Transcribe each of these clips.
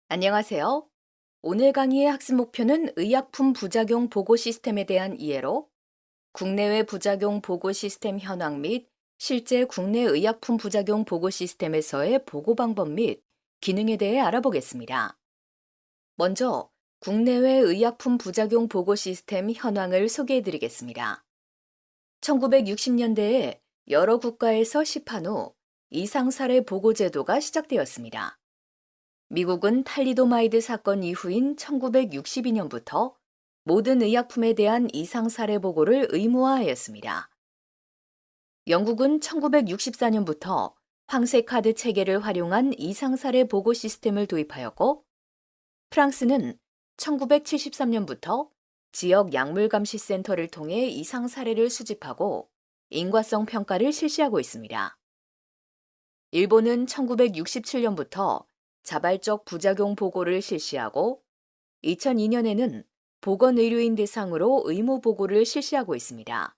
안녕하세요. 오늘 강의의 학습 목표는 의약품 부작용 보고 시스템에 대한 이해로 국내외 부작용 보고 시스템 현황 및 실제 국내 의약품 부작용 보고 시스템에서의 보고 방법 및 기능에 대해 알아보겠습니다. 먼저 국내외 의약품 부작용 보고 시스템 현황을 소개해 드리겠습니다. 1960년대에 여러 국가에서 시판 후 이상 사례 보고 제도가 시작되었습니다. 미국은 탈리도마이드 사건 이후인 1962년부터 모든 의약품에 대한 이상 사례 보고를 의무화하였습니다. 영국은 1964년부터 황새 카드 체계를 활용한 이상 사례 보고 시스템을 도입하였고, 프랑스는 1973년부터 지역 약물 감시 센터를 통해 이상 사례를 수집하고 인과성 평가를 실시하고 있습니다. 일본은 1967년부터 자발적 부작용 보고를 실시하고 2002년에는 보건의료인 대상으로 의무 보고를 실시하고 있습니다.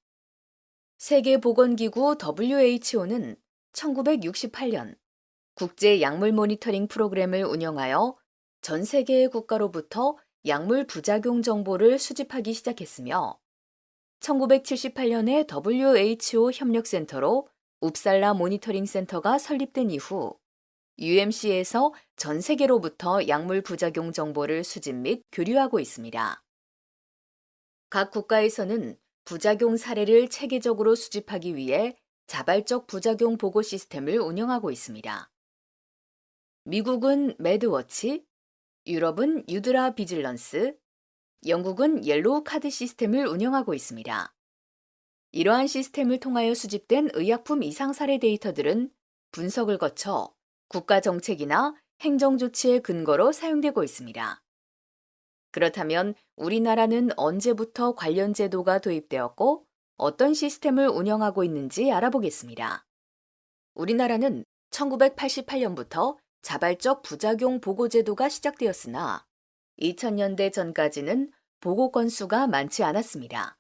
세계보건기구 WHO는 1968년 국제 약물 모니터링 프로그램을 운영하여 전 세계의 국가로부터 약물 부작용 정보를 수집하기 시작했으며 1978년에 WHO 협력센터로 웁살라 모니터링 센터가 설립된 이후 UMC에서 전 세계로부터 약물 부작용 정보를 수집 및 교류하고 있습니다. 각 국가에서는 부작용 사례를 체계적으로 수집하기 위해 자발적 부작용 보고 시스템을 운영하고 있습니다. 미국은 매드워치, 유럽은 유드라 비질런스, 영국은 옐로우 카드 시스템을 운영하고 있습니다. 이러한 시스템을 통하여 수집된 의약품 이상 사례 데이터들은 분석을 거쳐 국가 정책이나 행정 조치의 근거로 사용되고 있습니다. 그렇다면 우리나라는 언제부터 관련 제도가 도입되었고 어떤 시스템을 운영하고 있는지 알아보겠습니다. 우리나라는 1988년부터 자발적 부작용 보고 제도가 시작되었으나 2000년대 전까지는 보고 건수가 많지 않았습니다.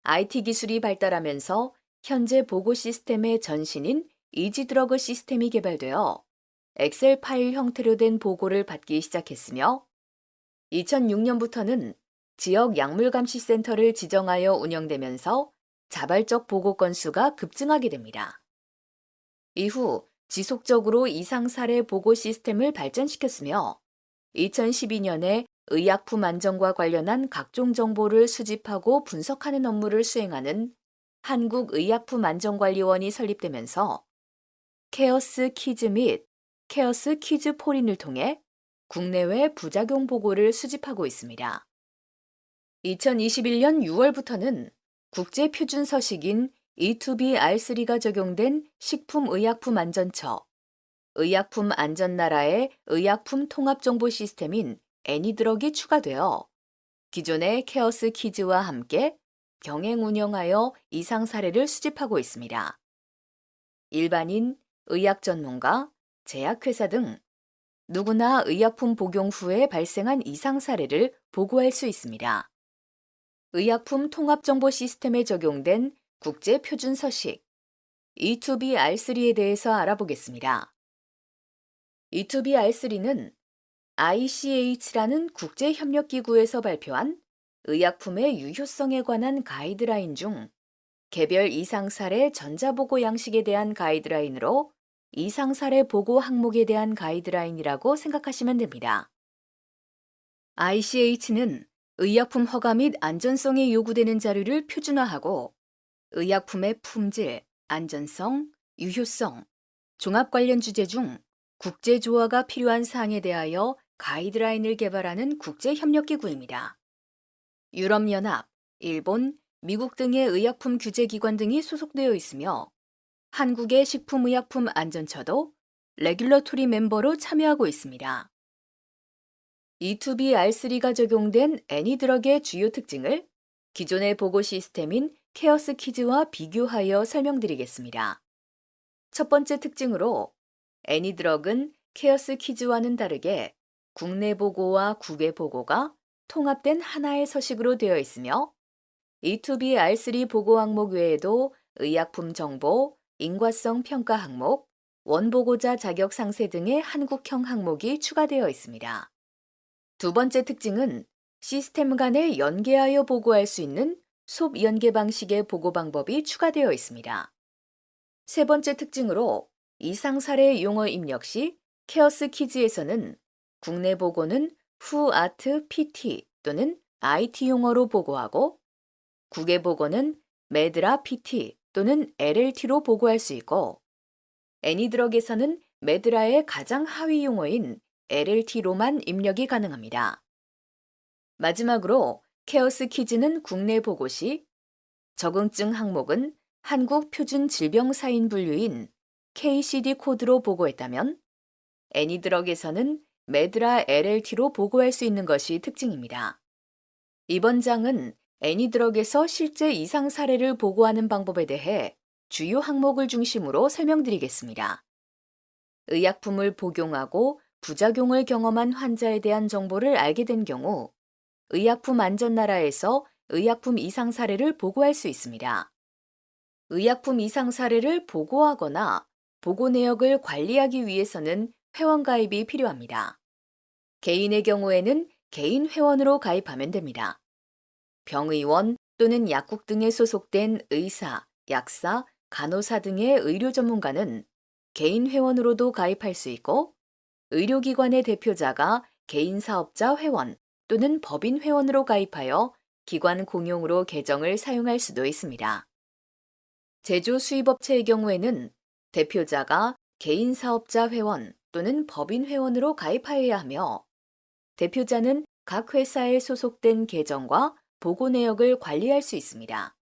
IT 기술이 발달하면서 현재 보고 시스템의 전신인 이지드러그 시스템이 개발되어 엑셀 파일 형태로 된 보고를 받기 시작했으며 2006년부터는 지역 약물 감시 센터를 지정하여 운영되면서 자발적 보고 건수가 급증하게 됩니다. 이후 지속적으로 이상 사례 보고 시스템을 발전시켰으며 2012년에 의약품 안전과 관련한 각종 정보를 수집하고 분석하는 업무를 수행하는 한국의약품안전관리원이 설립되면서 케어스 키즈 및 케어스 키즈 포린을 통해 국내외 부작용 보고를 수집하고 있습니다. 2021년 6월부터는 국제 표준 서식인 E2B R3가 적용된 식품의약품안전처, 의약품 안전나라의 의약품 통합정보 시스템인 애니드럭이 추가되어 기존의 케어스 키즈와 함께 병행 운영하여 이상 사례를 수집하고 있습니다. 일반인, 의학 전문가, 제약회사 등 누구나 의약품 복용 후에 발생한 이상 사례를 보고할 수 있습니다. 의약품 통합정보 시스템에 적용된 국제 표준 서식 E2B-R3에 대해서 알아보겠습니다. E2B-R3는 ICH라는 국제협력기구에서 발표한 의약품의 유효성에 관한 가이드라인 중 개별 이상 사례 전자보고 양식에 대한 가이드라인으로 이상 사례 보고 항목에 대한 가이드라인이라고 생각하시면 됩니다. ICH는 의약품 허가 및 안전성에 요구되는 자료를 표준화하고 의약품의 품질, 안전성, 유효성, 종합 관련 주제 중 국제 조화가 필요한 사항에 대하여 가이드라인을 개발하는 국제협력기구입니다. 유럽연합, 일본, 미국 등의 의약품 규제기관 등이 소속되어 있으며 한국의 식품의약품 안전처도 레귤러토리 멤버로 참여하고 있습니다. E2B-R3가 적용된 애니드럭의 주요 특징을 기존의 보고 시스템인 케어스 키즈와 비교하여 설명드리겠습니다. 첫 번째 특징으로 애니드럭은 케어스 키즈와는 다르게 국내 보고와 국외 보고가 통합된 하나의 서식으로 되어 있으며 E2B-R3 보고 항목 외에도 의약품 정보, 인과성 평가 항목, 원보고자 자격 상세 등의 한국형 항목이 추가되어 있습니다. 두 번째 특징은 시스템 간에 연계하여 보고할 수 있는 솝 연계 방식의 보고 방법이 추가되어 있습니다. 세 번째 특징으로 이상 사례 용어 입력 시 케어스 키즈에서는 국내 보고는 후 아트 PT 또는 IT 용어로 보고하고 국외 보고는 매드라 PT 또는 LLT로 보고할 수 있고 애니드럭에서는 매드라의 가장 하위 용어인 LLT로만 입력이 가능합니다. 마지막으로 케어스 키즈는 국내 보고 시 적응증 항목은 한국 표준 질병 사인 분류인 KCD 코드로 보고했다면 애니드럭에서는 매드라 LLT로 보고할 수 있는 것이 특징입니다. 이번 장은 애니드럭에서 실제 이상 사례를 보고하는 방법에 대해 주요 항목을 중심으로 설명드리겠습니다. 의약품을 복용하고 부작용을 경험한 환자에 대한 정보를 알게 된 경우 의약품 안전나라에서 의약품 이상 사례를 보고할 수 있습니다. 의약품 이상 사례를 보고하거나 보고 내역을 관리하기 위해서는 회원 가입이 필요합니다. 개인의 경우에는 개인 회원으로 가입하면 됩니다. 병의원 또는 약국 등에 소속된 의사, 약사, 간호사 등의 의료 전문가는 개인 회원으로도 가입할 수 있고 의료기관의 대표자가 개인 사업자 회원 또는 법인 회원으로 가입하여 기관 공용으로 계정을 사용할 수도 있습니다. 제조 수입업체의 경우에는 대표자가 개인 사업자 회원 또는 법인 회원으로 가입하여야 하며 대표자는 각 회사에 소속된 계정과 보고 내역을 관리할 수 있습니다.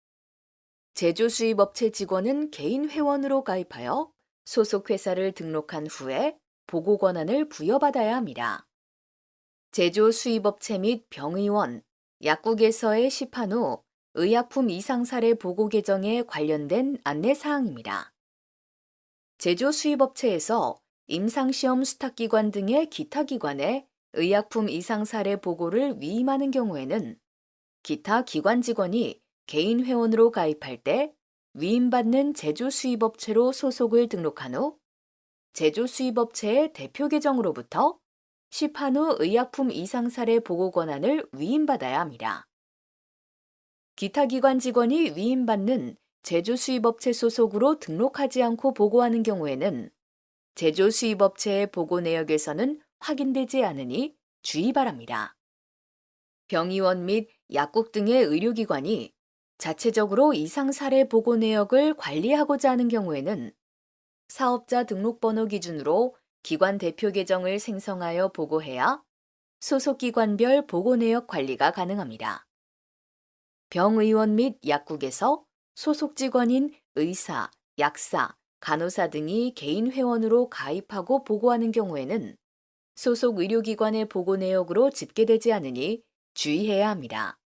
제조 수입업체 직원은 개인 회원으로 가입하여 소속 회사를 등록한 후에 보고 권한을 부여받아야 합니다. 제조 수입업체 및 병의원, 약국에서의 시판 후 의약품 이상 사례 보고 계정에 관련된 안내 사항입니다. 제조 수입업체에서 임상시험 수탁기관 등의 기타 기관에 의약품 이상 사례 보고를 위임하는 경우에는 기타 기관 직원이 개인 회원으로 가입할 때 위임받는 제조 수입업체로 소속을 등록한 후 제조 수입업체의 대표 계정으로부터 시판 후 의약품 이상 사례 보고 권한을 위임받아야 합니다. 기타 기관 직원이 위임받는 제조 수입업체 소속으로 등록하지 않고 보고하는 경우에는 제조 수입업체의 보고 내역에서는 확인되지 않으니 주의 바랍니다. 병의원 및 약국 등의 의료기관이 자체적으로 이상 사례 보고 내역을 관리하고자 하는 경우에는 사업자 등록번호 기준으로 기관 대표 계정을 생성하여 보고해야 소속 기관별 보고 내역 관리가 가능합니다. 병의원 및 약국에서 소속 직원인 의사, 약사, 간호사 등이 개인 회원으로 가입하고 보고하는 경우에는 소속 의료기관의 보고 내역으로 집계되지 않으니 주의해야 합니다.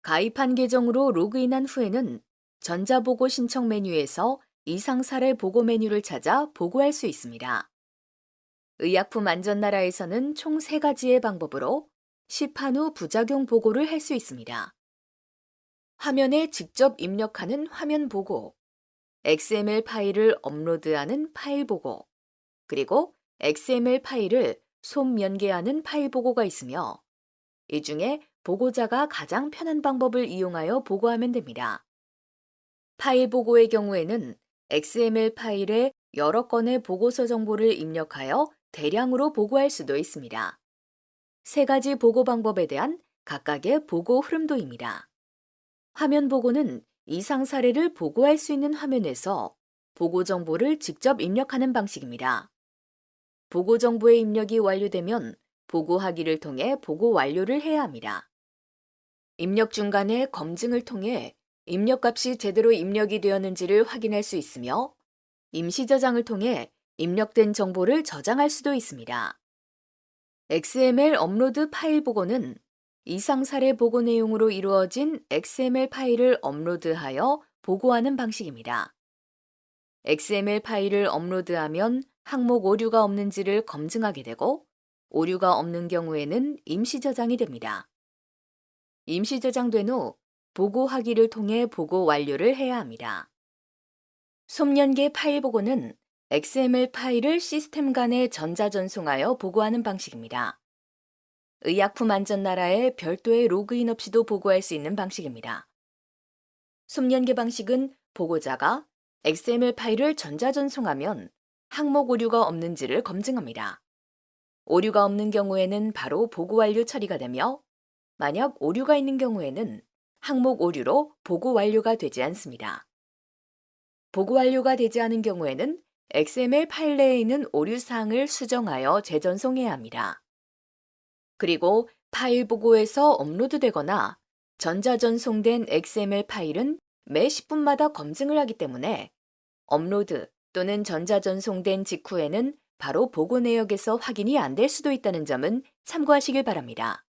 가입한 계정으로 로그인한 후에는 전자보고 신청 메뉴에서 이상 사례 보고 메뉴를 찾아 보고할 수 있습니다. 의약품 안전나라에서는 총 3가지의 방법으로 시판 후 부작용 보고를 할 수 있습니다. 화면에 직접 입력하는 화면 보고, XML 파일을 업로드하는 파일 보고, 그리고 XML 파일을 솜 연계하는 파일 보고가 있으며 이 중에 보고자가 가장 편한 방법을 이용하여 보고하면 됩니다. 파일 보고의 경우에는 XML 파일에 여러 건의 보고서 정보를 입력하여 대량으로 보고할 수도 있습니다. 3가지 보고 방법에 대한 각각의 보고 흐름도입니다. 화면 보고는 이상 사례를 보고할 수 있는 화면에서 보고 정보를 직접 입력하는 방식입니다. 보고 정보의 입력이 완료되면 보고하기를 통해 보고 완료를 해야 합니다. 입력 중간에 검증을 통해 입력값이 제대로 입력이 되었는지를 확인할 수 있으며 임시 저장을 통해 입력된 정보를 저장할 수도 있습니다. XML 업로드 파일 보고는 이상 사례 보고 내용으로 이루어진 XML 파일을 업로드하여 보고하는 방식입니다. XML 파일을 업로드하면 항목 오류가 없는지를 검증하게 되고 오류가 없는 경우에는 임시 저장이 됩니다. 임시 저장된 후 보고하기를 통해 보고 완료를 해야 합니다. 솜연계 파일 보고는 XML 파일을 시스템 간에 전자전송하여 보고하는 방식입니다. 의약품 안전나라에 별도의 로그인 없이도 보고할 수 있는 방식입니다. 솜연계 방식은 보고자가 XML 파일을 전자전송하면 항목 오류가 없는지를 검증합니다. 오류가 없는 경우에는 바로 보고 완료 처리가 되며 만약 오류가 있는 경우에는 항목 오류로 보고 완료가 되지 않습니다. 보고 완료가 되지 않은 경우에는 XML 파일 내에 있는 오류 사항을 수정하여 재전송해야 합니다. 그리고 파일 보고에서 업로드되거나 전자전송된 XML 파일은 매 10분마다 검증을 하기 때문에 업로드 또는 전자전송된 직후에는 바로 보고 내역에서 확인이 안 될 수도 있다는 점은 참고하시길 바랍니다.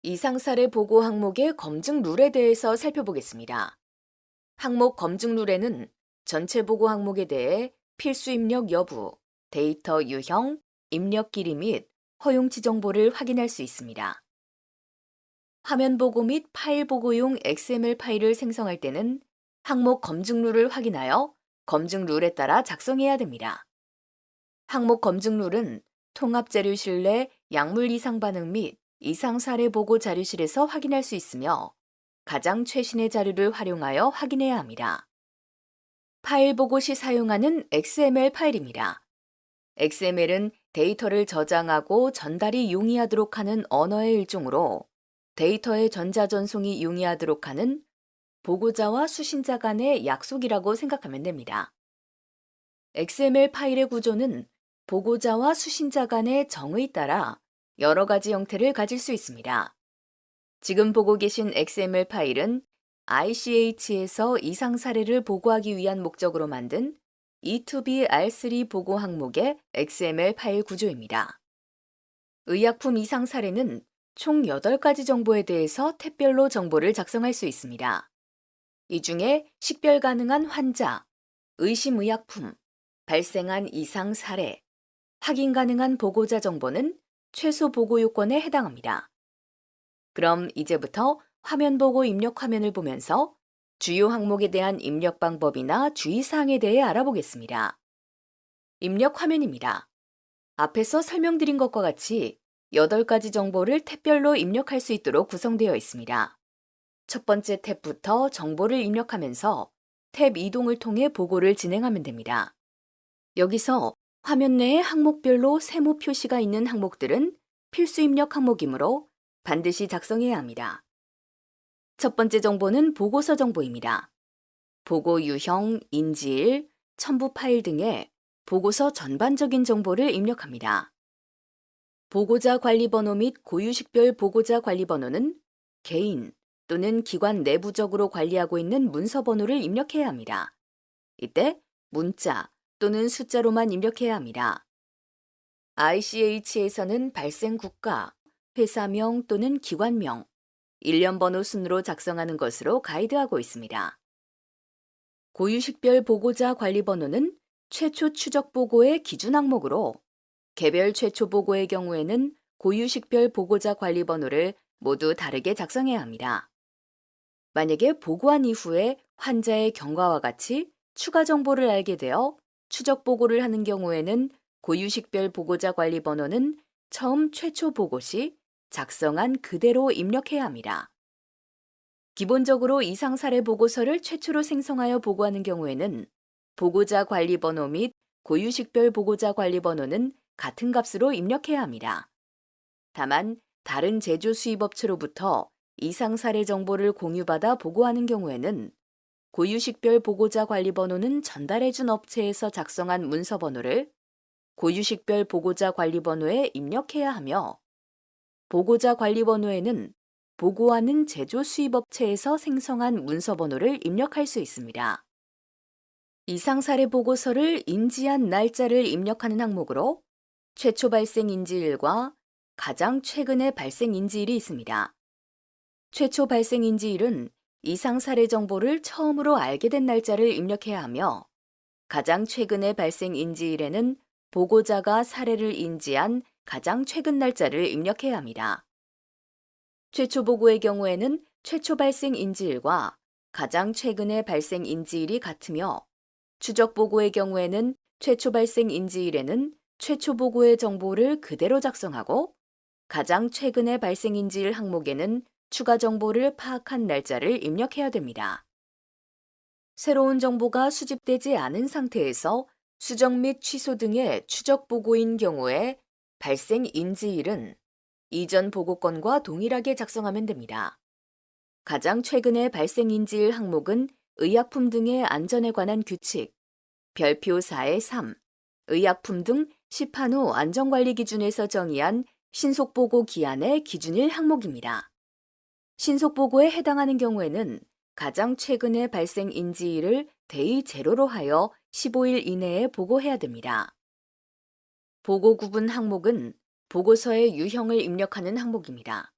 이상 사례 보고 항목의 검증 룰에 대해서 살펴보겠습니다. 항목 검증 룰에는 전체 보고 항목에 대해 필수 입력 여부, 데이터 유형, 입력 길이 및 허용치 정보를 확인할 수 있습니다. 화면 보고 및 파일 보고용 XML 파일을 생성할 때는 항목 검증 룰을 확인하여 검증 룰에 따라 작성해야 됩니다. 항목 검증 룰은 통합자료실 내 약물 이상 반응 및 이상 사례 보고 자료실에서 확인할 수 있으며 가장 최신의 자료를 활용하여 확인해야 합니다. 파일 보고 시 사용하는 XML 파일입니다. XML은 데이터를 저장하고 전달이 용이하도록 하는 언어의 일종으로 데이터의 전자전송이 용이하도록 하는 보고자와 수신자 간의 약속이라고 생각하면 됩니다. XML 파일의 구조는 보고자와 수신자 간의 정의에 따라 여러 가지 형태를 가질 수 있습니다. 지금 보고 계신 XML 파일은 ICH에서 이상 사례를 보고하기 위한 목적으로 만든 E2B R3 보고 항목의 XML 파일 구조입니다. 의약품 이상 사례는 총 8가지 정보에 대해서 탭별로 정보를 작성할 수 있습니다. 이 중에 식별 가능한 환자, 의심 의약품, 발생한 이상 사례, 확인 가능한 보고자 정보는 최소 보고 요건에 해당합니다. 그럼 이제부터 화면 보고 입력 화면을 보면서 주요 항목에 대한 입력 방법이나 주의사항에 대해 알아보겠습니다. 입력 화면입니다. 앞에서 설명드린 것과 같이 8가지 정보를 탭별로 입력할 수 있도록 구성되어 있습니다. 첫 번째 탭부터 정보를 입력하면서 탭 이동을 통해 보고를 진행하면 됩니다. 여기서 화면 내에 항목별로 세모 표시가 있는 항목들은 필수 입력 항목이므로 반드시 작성해야 합니다. 첫 번째 정보는 보고서 정보입니다. 보고 유형, 인지일, 첨부 파일 등의 보고서 전반적인 정보를 입력합니다. 보고자 관리번호 및 고유식별 보고자 관리번호는 개인 또는 기관 내부적으로 관리하고 있는 문서 번호를 입력해야 합니다. 이때 문자 또는 숫자로만 입력해야 합니다. ICH에서는 발생 국가, 회사명 또는 기관명, 일련 번호 순으로 작성하는 것으로 가이드하고 있습니다. 고유식별 보고자 관리번호는 최초 추적 보고의 기준 항목으로 개별 최초 보고의 경우에는 고유식별 보고자 관리번호를 모두 다르게 작성해야 합니다. 만약에 보고한 이후에 환자의 경과와 같이 추가 정보를 알게 되어 추적 보고를 하는 경우에는 고유식별 보고자 관리번호는 처음 최초 보고 시 작성한 그대로 입력해야 합니다. 기본적으로 이상 사례 보고서를 최초로 생성하여 보고하는 경우에는 보고자 관리번호 및 고유식별 보고자 관리번호는 같은 값으로 입력해야 합니다. 다만 다른 제조 수입업체로부터 이상 사례 정보를 공유받아 보고하는 경우에는 고유식별 보고자 관리번호는 전달해준 업체에서 작성한 문서 번호를 고유식별 보고자 관리번호에 입력해야 하며 보고자 관리번호에는 보고하는 제조 수입업체에서 생성한 문서 번호를 입력할 수 있습니다. 이상 사례 보고서를 인지한 날짜를 입력하는 항목으로 최초 발생 인지일과 가장 최근의 발생 인지일이 있습니다. 최초 발생 인지일은 이상 사례 정보를 처음으로 알게 된 날짜를 입력해야 하며 가장 최근의 발생 인지일에는 보고자가 사례를 인지한 가장 최근 날짜를 입력해야 합니다. 최초 보고의 경우에는 최초 발생 인지일과 가장 최근의 발생 인지일이 같으며 추적 보고의 경우에는 최초 발생 인지일에는 최초 보고의 정보를 그대로 작성하고 가장 최근의 발생 인지일 항목에는 추가 정보를 파악한 날짜를 입력해야 됩니다. 새로운 정보가 수집되지 않은 상태에서 수정 및 취소 등의 추적 보고인 경우에 발생 인지일은 이전 보고건과 동일하게 작성하면 됩니다. 가장 최근의 발생 인지일 항목은 의약품 등의 안전에 관한 규칙, 별표 4의 3, 의약품 등 시판 후 안전관리 기준에서 정의한 신속보고 기한의 기준일 항목입니다. 신속보고에 해당하는 경우에는 가장 최근의 발생 인지일을 데이 제로로 하여 15일 이내에 보고해야 됩니다. 보고 구분 항목은 보고서의 유형을 입력하는 항목입니다.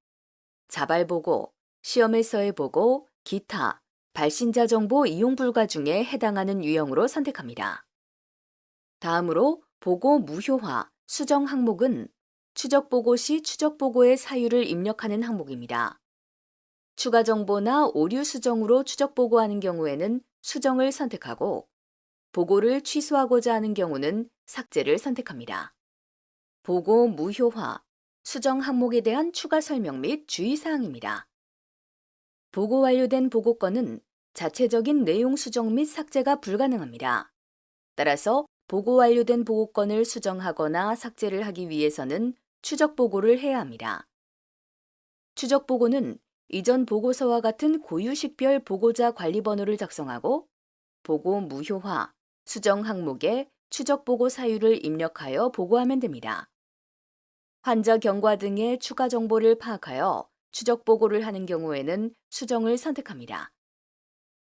자발보고, 시험에서의 보고, 기타, 발신자 정보 이용 불가 중에 해당하는 유형으로 선택합니다. 다음으로 보고 무효화, 수정 항목은 추적 보고 시 추적 보고의 사유를 입력하는 항목입니다. 추가 정보나 오류 수정으로 추적 보고하는 경우에는 수정을 선택하고 보고를 취소하고자 하는 경우는 삭제를 선택합니다. 보고 무효화, 수정 항목에 대한 추가 설명 및 주의사항입니다. 보고 완료된 보고건은 자체적인 내용 수정 및 삭제가 불가능합니다. 따라서 보고 완료된 보고건을 수정하거나 삭제를 하기 위해서는 추적 보고를 해야 합니다. 추적 보고는 이전 보고서와 같은 고유식별 보고자 관리번호를 작성하고 보고 무효화, 수정 항목에 추적 보고 사유를 입력하여 보고하면 됩니다. 환자 경과 등의 추가 정보를 파악하여 추적 보고를 하는 경우에는 수정을 선택합니다.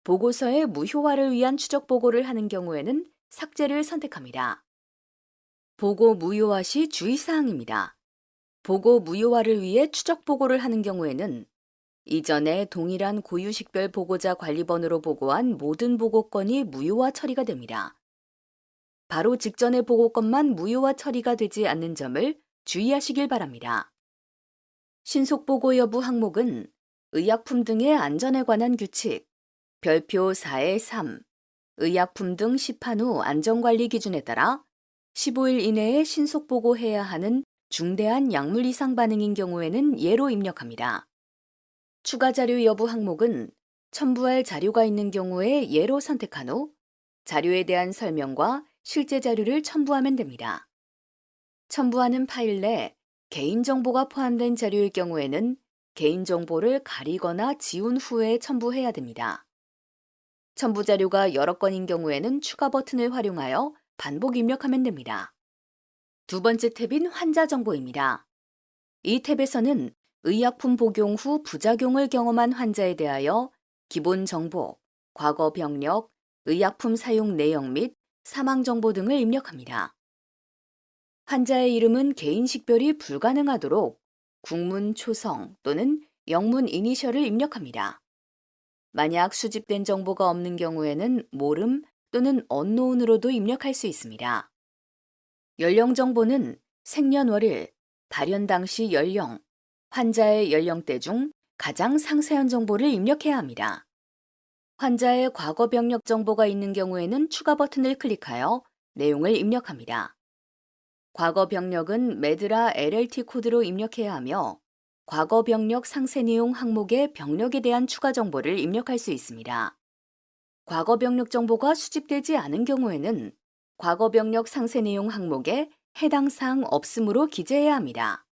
보고서의 무효화를 위한 추적 보고를 하는 경우에는 삭제를 선택합니다. 보고 무효화 시 주의사항입니다. 보고 무효화를 위해 추적 보고를 하는 경우에는 이전에 동일한 고유식별 보고자 관리번호로 보고한 모든 보고건이 무효화 처리가 됩니다. 바로 직전의 보고건만 무효화 처리가 되지 않는 점을 주의하시길 바랍니다. 신속보고 여부 항목은 의약품 등의 안전에 관한 규칙, 별표 4의 3, 의약품 등 시판 후 안전관리 기준에 따라 15일 이내에 신속보고해야 하는 중대한 약물 이상 반응인 경우에는 예로 입력합니다. 추가 자료 여부 항목은 첨부할 자료가 있는 경우에 예로 선택한 후 자료에 대한 설명과 실제 자료를 첨부하면 됩니다. 첨부하는 파일 내 개인정보가 포함된 자료일 경우에는 개인정보를 가리거나 지운 후에 첨부해야 됩니다. 첨부 자료가 여러 건인 경우에는 추가 버튼을 활용하여 반복 입력하면 됩니다. 두 번째 탭인 환자 정보입니다. 이 탭에서는 의약품 복용 후 부작용을 경험한 환자에 대하여 기본 정보, 과거 병력, 의약품 사용 내역 및 사망 정보 등을 입력합니다. 환자의 이름은 개인 식별이 불가능하도록 국문 초성 또는 영문 이니셜을 입력합니다. 만약 수집된 정보가 없는 경우에는 모름 또는 언노운으로도 입력할 수 있습니다. 연령 정보는 생년월일, 발현 당시 연령, 환자의 연령대 중 가장 상세한 정보를 입력해야 합니다. 환자의 과거 병력 정보가 있는 경우에는 추가 버튼을 클릭하여 내용을 입력합니다. 과거 병력은 메드라 LLT 코드로 입력해야 하며 과거 병력 상세 내용 항목에 병력에 대한 추가 정보를 입력할 수 있습니다. 과거 병력 정보가 수집되지 않은 경우에는 과거 병력 상세 내용 항목에 해당 사항 없음으로 기재해야 합니다.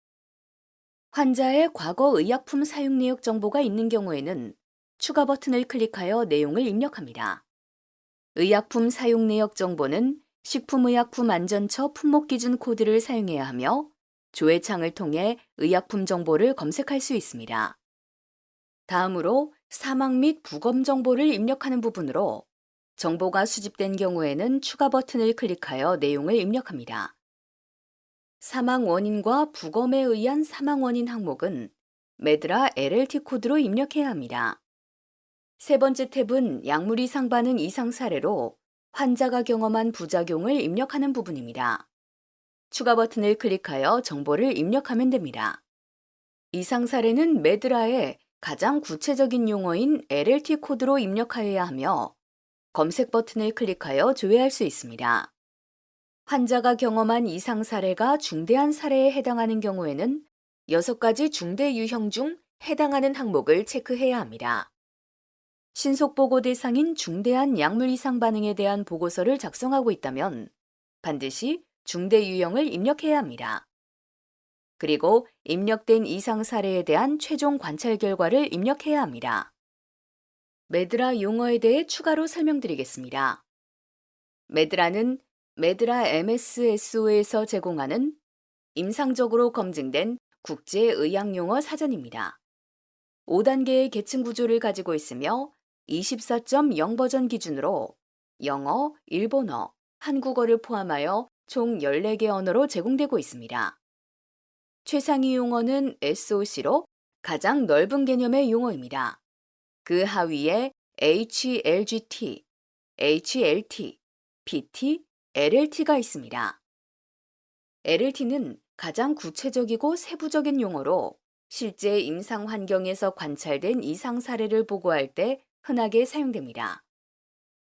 환자의 과거 의약품 사용 내역 정보가 있는 경우에는 추가 버튼을 클릭하여 내용을 입력합니다. 의약품 사용 내역 정보는 식품의약품안전처 품목기준 코드를 사용해야 하며 조회창을 통해 의약품 정보를 검색할 수 있습니다. 다음으로 사망 및 부검 정보를 입력하는 부분으로 정보가 수집된 경우에는 추가 버튼을 클릭하여 내용을 입력합니다. 사망 원인과 부검에 의한 사망 원인 항목은 메드라 LLT 코드로 입력해야 합니다. 세 번째 탭은 약물 이상 반응 이상 사례로 환자가 경험한 부작용을 입력하는 부분입니다. 추가 버튼을 클릭하여 정보를 입력하면 됩니다. 이상 사례는 메드라의 가장 구체적인 용어인 LLT 코드로 입력하여야 하며 검색 버튼을 클릭하여 조회할 수 있습니다. 환자가 경험한 이상 사례가 중대한 사례에 해당하는 경우에는 6가지 중대 유형 중 해당하는 항목을 체크해야 합니다. 신속보고 대상인 중대한 약물 이상 반응에 대한 보고서를 작성하고 있다면 반드시 중대 유형을 입력해야 합니다. 그리고 입력된 이상 사례에 대한 최종 관찰 결과를 입력해야 합니다. 메드라 용어에 대해 추가로 설명드리겠습니다. 메드라는 메드라 MSSO에서 제공하는 임상적으로 검증된 국제의학용어 사전입니다. 5단계의 계층 구조를 가지고 있으며 24.0 버전 기준으로 영어, 일본어, 한국어를 포함하여 총 14개 언어로 제공되고 있습니다. 최상위 용어는 SOC로 가장 넓은 개념의 용어입니다. 그 하위에 HLGT, HLT, PT, LLT가 있습니다. LLT는 가장 구체적이고 세부적인 용어로 실제 임상 환경에서 관찰된 이상 사례를 보고할 때 흔하게 사용됩니다.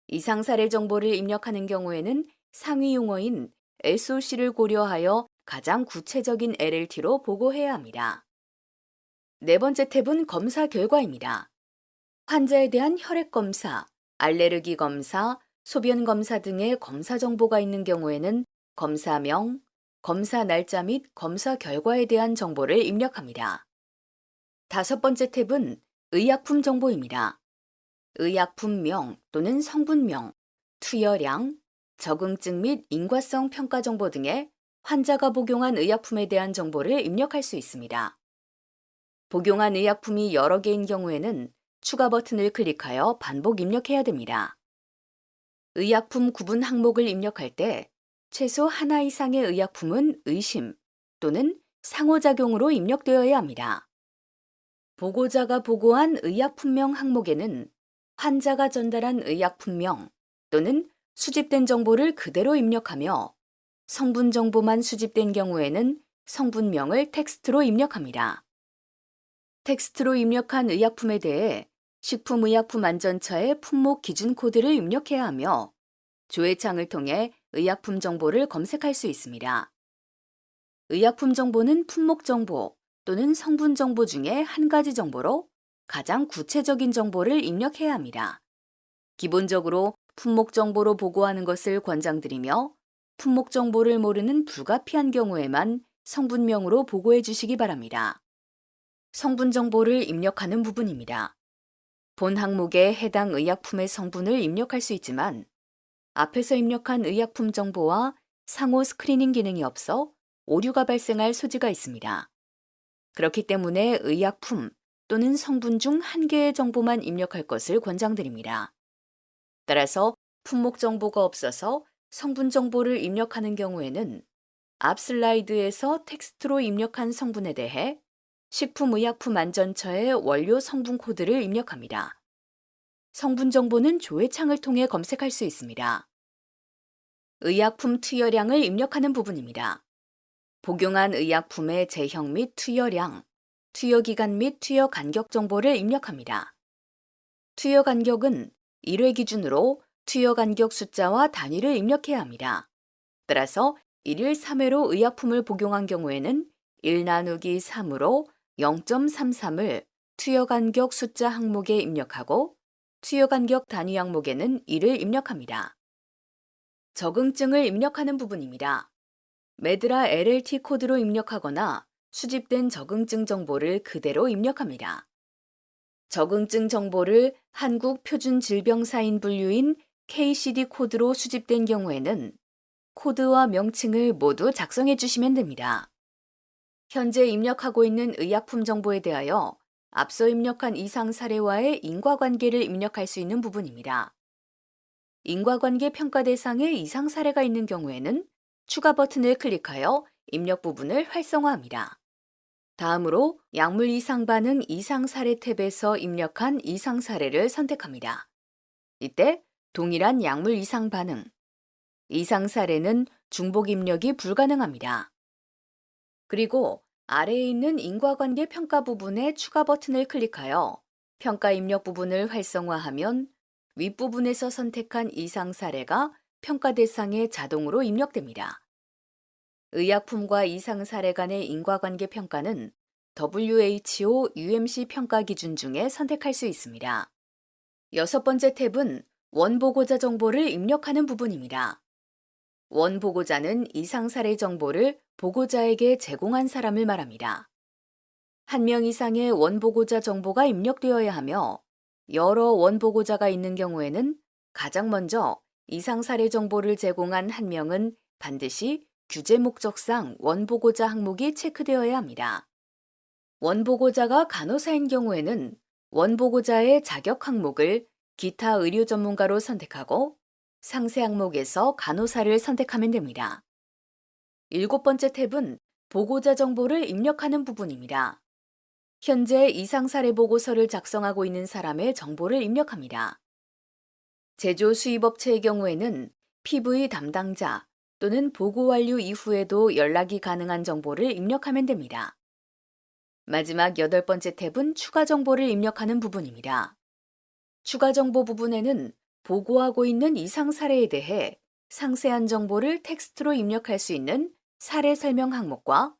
이상 사례 정보를 입력하는 경우에는 상위 용어인 SOC를 고려하여 가장 구체적인 LLT로 보고해야 합니다. 네 번째 탭은 검사 결과입니다. 환자에 대한 혈액 검사, 알레르기 검사, 소변 검사 등의 검사 정보가 있는 경우에는 검사명, 검사 날짜 및 검사 결과에 대한 정보를 입력합니다. 다섯 번째 탭은 의약품 정보입니다. 의약품명 또는 성분명, 투여량, 적응증 및 인과성 평가 정보 등의 환자가 복용한 의약품에 대한 정보를 입력할 수 있습니다. 복용한 의약품이 여러 개인 경우에는 추가 버튼을 클릭하여 반복 입력해야 됩니다. 의약품 구분 항목을 입력할 때 최소 하나 이상의 의약품은 의심 또는 상호작용으로 입력되어야 합니다. 보고자가 보고한 의약품명 항목에는 환자가 전달한 의약품명 또는 수집된 정보를 그대로 입력하며 성분 정보만 수집된 경우에는 성분명을 텍스트로 입력합니다. 텍스트로 입력한 의약품에 대해 식품의약품안전처의 품목 기준 코드를 입력해야 하며 조회창을 통해 의약품 정보를 검색할 수 있습니다. 의약품 정보는 품목 정보 또는 성분 정보 중에 한 가지 정보로 가장 구체적인 정보를 입력해야 합니다. 기본적으로 품목 정보로 보고하는 것을 권장드리며 품목 정보를 모르는 불가피한 경우에만 성분명으로 보고해 주시기 바랍니다. 성분 정보를 입력하는 부분입니다. 본 항목에 해당 의약품의 성분을 입력할 수 있지만 앞에서 입력한 의약품 정보와 상호 스크리닝 기능이 없어 오류가 발생할 소지가 있습니다. 그렇기 때문에 의약품 또는 성분 중 한 개의 정보만 입력할 것을 권장드립니다. 따라서 품목 정보가 없어서 성분 정보를 입력하는 경우에는 앞 슬라이드에서 텍스트로 입력한 성분에 대해 식품의약품안전처의 원료 성분 코드를 입력합니다. 성분 정보는 조회창을 통해 검색할 수 있습니다. 의약품 투여량을 입력하는 부분입니다. 복용한 의약품의 제형 및 투여량, 투여 기간 및 투여 간격 정보를 입력합니다. 투여 간격은 1회 기준으로 투여 간격 숫자와 단위를 입력해야 합니다. 따라서 1일 3회로 의약품을 복용한 경우에는 1 나누기 3으로 0.33을 투여 간격 숫자 항목에 입력하고 투여 간격 단위 항목에는 1을 입력합니다. 적응증을 입력하는 부분입니다. 메드라 LLT 코드로 입력하거나 수집된 적응증 정보를 그대로 입력합니다. 적응증 정보를 한국 표준 질병사인 분류인 KCD 코드로 수집된 경우에는 코드와 명칭을 모두 작성해 주시면 됩니다. 현재 입력하고 있는 의약품 정보에 대하여 앞서 입력한 이상 사례와의 인과관계를 입력할 수 있는 부분입니다. 인과관계 평가 대상에 이상 사례가 있는 경우에는 추가 버튼을 클릭하여 입력 부분을 활성화합니다. 다음으로 약물 이상 반응 이상 사례 탭에서 입력한 이상 사례를 선택합니다. 이때 동일한 약물 이상 반응, 이상 사례는 중복 입력이 불가능합니다. 그리고 아래에 있는 인과관계 평가 부분에 추가 버튼을 클릭하여 평가 입력 부분을 활성화하면 윗부분에서 선택한 이상 사례가 평가 대상에 자동으로 입력됩니다. 의약품과 이상 사례 간의 인과관계 평가는 WHO UMC 평가 기준 중에 선택할 수 있습니다. 여섯 번째 탭은 원보고자 정보를 입력하는 부분입니다. 원보고자는 이상 사례 정보를 보고자에게 제공한 사람을 말합니다. 한 명 이상의 원보고자 정보가 입력되어야 하며 여러 원보고자가 있는 경우에는 가장 먼저 이상 사례 정보를 제공한 한 명은 반드시 규제 목적상 원보고자 항목이 체크되어야 합니다. 원보고자가 간호사인 경우에는 원보고자의 자격 항목을 기타 의료 전문가로 선택하고 상세 항목에서 간호사를 선택하면 됩니다. 일곱 번째 탭은 보고자 정보를 입력하는 부분입니다. 현재 이상 사례 보고서를 작성하고 있는 사람의 정보를 입력합니다. 제조 수입업체의 경우에는 PV 담당자 또는 보고 완료 이후에도 연락이 가능한 정보를 입력하면 됩니다. 마지막 여덟 번째 탭은 추가 정보를 입력하는 부분입니다. 추가 정보 부분에는 보고하고 있는 이상 사례에 대해 상세한 정보를 텍스트로 입력할 수 있는 사례 설명 항목과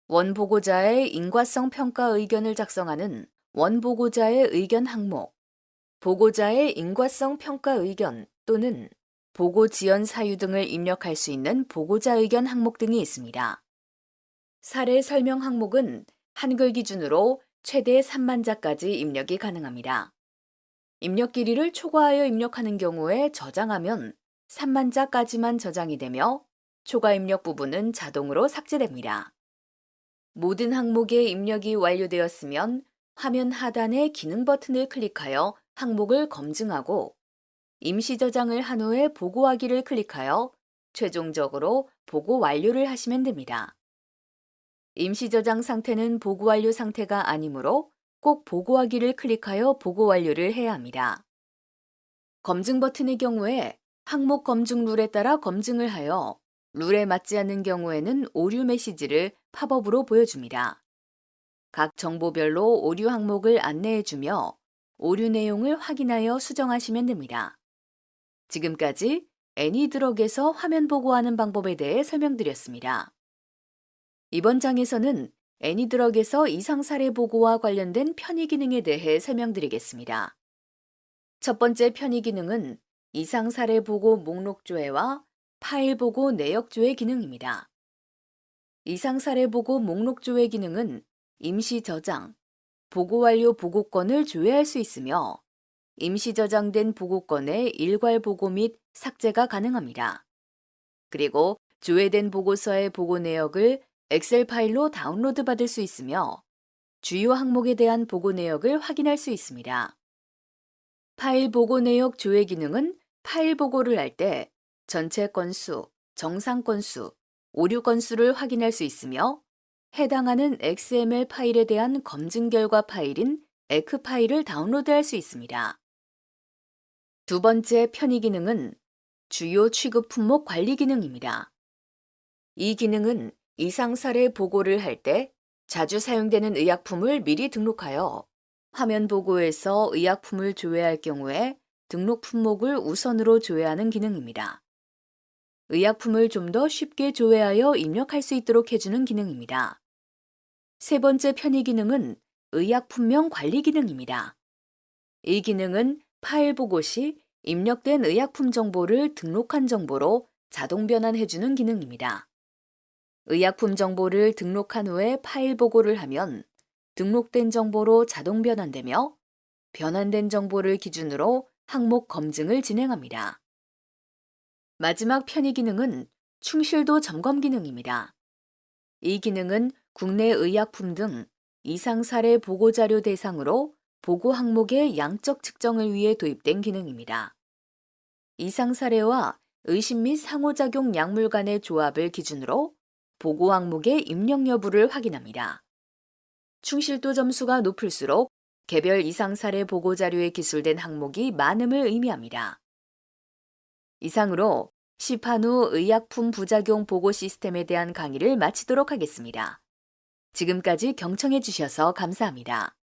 원보고자의 인과성 평가 의견을 작성하는 원보고자의 의견 항목, 보고자의 인과성 평가 의견 또는 보고 지연 사유 등을 입력할 수 있는 보고자 의견 항목 등이 있습니다. 사례 설명 항목은 한글 기준으로 최대 3만 자까지 입력이 가능합니다. 입력 길이를 초과하여 입력하는 경우에 저장하면 3만 자까지만 저장이 되며 초과 입력 부분은 자동으로 삭제됩니다. 모든 항목의 입력이 완료되었으면 화면 하단의 기능 버튼을 클릭하여 항목을 검증하고 임시 저장을 한 후에 보고하기를 클릭하여 최종적으로 보고 완료를 하시면 됩니다. 임시 저장 상태는 보고 완료 상태가 아니므로 꼭 보고하기를 클릭하여 보고 완료를 해야 합니다. 검증 버튼의 경우에 항목 검증 룰에 따라 검증을 하여 룰에 맞지 않는 경우에는 오류 메시지를 팝업으로 보여줍니다. 각 정보별로 오류 항목을 안내해주며 오류 내용을 확인하여 수정하시면 됩니다. 지금까지 애니드럭에서 화면 보고하는 방법에 대해 설명드렸습니다. 이번 장에서는 애니드럭에서 이상 사례 보고와 관련된 편의 기능에 대해 설명드리겠습니다. 첫 번째 편의 기능은 이상 사례 보고 목록 조회와 파일 보고 내역 조회 기능입니다. 이상 사례 보고 목록 조회 기능은 임시 저장, 보고 완료 보고권을 조회할 수 있으며 임시 저장된 보고권의 일괄 보고 및 삭제가 가능합니다. 그리고 조회된 보고서의 보고 내역을 엑셀 파일로 다운로드 받을 수 있으며 주요 항목에 대한 보고 내역을 확인할 수 있습니다. 파일 보고 내역 조회 기능은 파일 보고를 할 때 전체 건수, 정상 건수, 오류 건수를 확인할 수 있으며 해당하는 XML 파일에 대한 검증 결과 파일인 에크 파일을 다운로드할 수 있습니다. 두 번째 편의 기능은 주요 취급 품목 관리 기능입니다. 이 기능은 이상 사례 보고를 할 때 자주 사용되는 의약품을 미리 등록하여 화면 보고에서 의약품을 조회할 경우에 등록 품목을 우선으로 조회하는 기능입니다. 의약품을 좀 더 쉽게 조회하여 입력할 수 있도록 해주는 기능입니다. 세 번째 편의 기능은 의약품명 관리 기능입니다. 이 기능은 파일 보고 시 입력된 의약품 정보를 등록한 정보로 자동 변환해주는 기능입니다. 의약품 정보를 등록한 후에 파일 보고를 하면 등록된 정보로 자동 변환되며 변환된 정보를 기준으로 항목 검증을 진행합니다. 마지막 편의 기능은 충실도 점검 기능입니다. 이 기능은 국내 의약품 등 이상 사례 보고 자료 대상으로 보고 항목의 양적 측정을 위해 도입된 기능입니다. 이상 사례와 의심 및 상호작용 약물 간의 조합을 기준으로 보고 항목의 입력 여부를 확인합니다. 충실도 점수가 높을수록 개별 이상 사례 보고 자료에 기술된 항목이 많음을 의미합니다. 이상으로 시판 후 의약품 부작용 보고 시스템에 대한 강의를 마치도록 하겠습니다. 지금까지 경청해 주셔서 감사합니다.